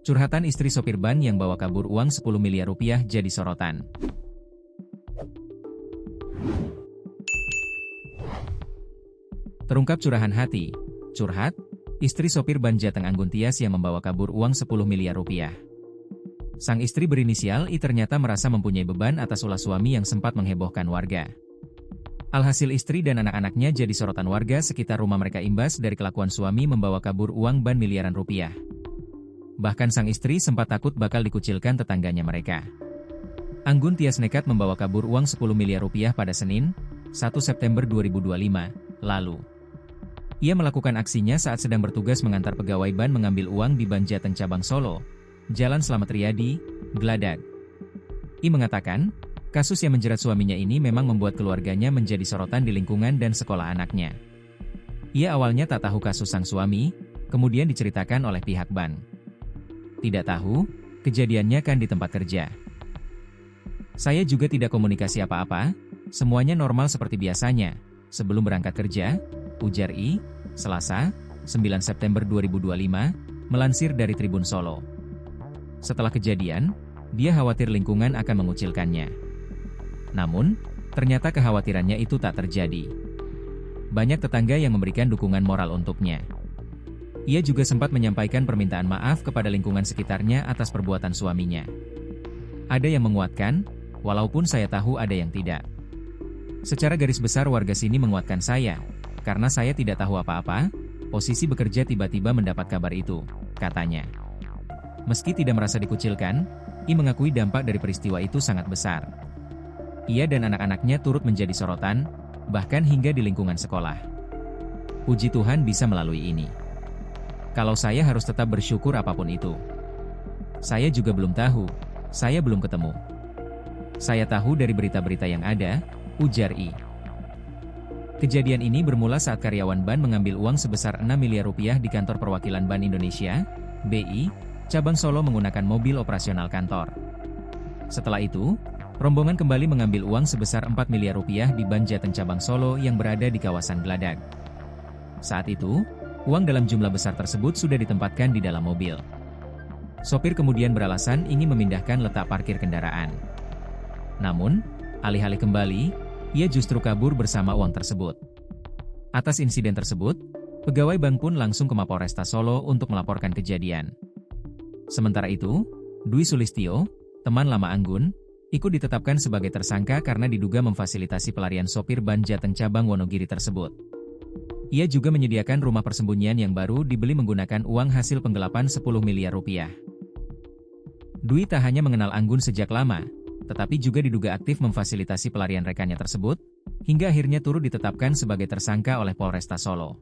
Curhatan istri sopir ban yang bawa kabur uang 10 miliar rupiah jadi sorotan. Terungkap curahan hati. Curhat, istri sopir ban Jateng Anggun Tias yang membawa kabur uang 10 miliar rupiah. Sang istri berinisial I ternyata merasa mempunyai beban atas ulah suami yang sempat menghebohkan warga. Alhasil istri dan anak-anaknya jadi sorotan warga sekitar rumah mereka imbas dari kelakuan suami membawa kabur uang ban miliaran rupiah. Bahkan sang istri sempat takut bakal dikucilkan tetangganya mereka. Anggun Tias nekat membawa kabur uang 10 miliar rupiah pada Senin, 1 September 2025, lalu. Ia melakukan aksinya saat sedang bertugas mengantar pegawai ban mengambil uang di Ban Jateng Cabang Solo, Jalan Slamet Riyadi, Gladak. I mengatakan, kasus yang menjerat suaminya ini memang membuat keluarganya menjadi sorotan di lingkungan dan sekolah anaknya. Ia awalnya tak tahu kasus sang suami, kemudian diceritakan oleh pihak ban. Tidak tahu, kejadiannya kan di tempat kerja. Saya juga tidak komunikasi apa-apa, semuanya normal seperti biasanya, sebelum berangkat kerja, ujar I, Selasa, 9 September 2025, melansir dari Tribun Solo. Setelah kejadian, dia khawatir lingkungan akan mengucilkannya. Namun, ternyata kekhawatirannya itu tak terjadi. Banyak tetangga yang memberikan dukungan moral untuknya. Ia juga sempat menyampaikan permintaan maaf kepada lingkungan sekitarnya atas perbuatan suaminya. Ada yang menguatkan, walaupun saya tahu ada yang tidak. Secara garis besar warga sini menguatkan saya, karena saya tidak tahu apa-apa, posisi bekerja tiba-tiba mendapat kabar itu, katanya. Meski tidak merasa dikucilkan, I mengakui dampak dari peristiwa itu sangat besar. Ia dan anak-anaknya turut menjadi sorotan, bahkan hingga di lingkungan sekolah. Puji Tuhan bisa melalui ini. Kalau saya harus tetap bersyukur apapun itu. Saya juga belum tahu, saya belum ketemu. Saya tahu dari berita-berita yang ada, ujar I. Kejadian ini bermula saat karyawan ban mengambil uang sebesar 6 miliar rupiah di kantor perwakilan Ban Indonesia, BI, cabang Solo menggunakan mobil operasional kantor. Setelah itu, rombongan kembali mengambil uang sebesar 4 miliar rupiah di Ban Jateng cabang Solo yang berada di kawasan Gladak. Saat itu, uang dalam jumlah besar tersebut sudah ditempatkan di dalam mobil. Sopir kemudian beralasan ingin memindahkan letak parkir kendaraan. Namun, alih-alih kembali, ia justru kabur bersama uang tersebut. Atas insiden tersebut, pegawai bank pun langsung ke Mapolresta Solo untuk melaporkan kejadian. Sementara itu, Dwi Sulistyo, teman lama Anggun, ikut ditetapkan sebagai tersangka karena diduga memfasilitasi pelarian sopir ban Jateng cabang Wonogiri tersebut. Ia juga menyediakan rumah persembunyian yang baru dibeli menggunakan uang hasil penggelapan 10 miliar rupiah. Dwi tak hanya mengenal Anggun sejak lama, tetapi juga diduga aktif memfasilitasi pelarian rekannya tersebut, hingga akhirnya turut ditetapkan sebagai tersangka oleh Polresta Solo.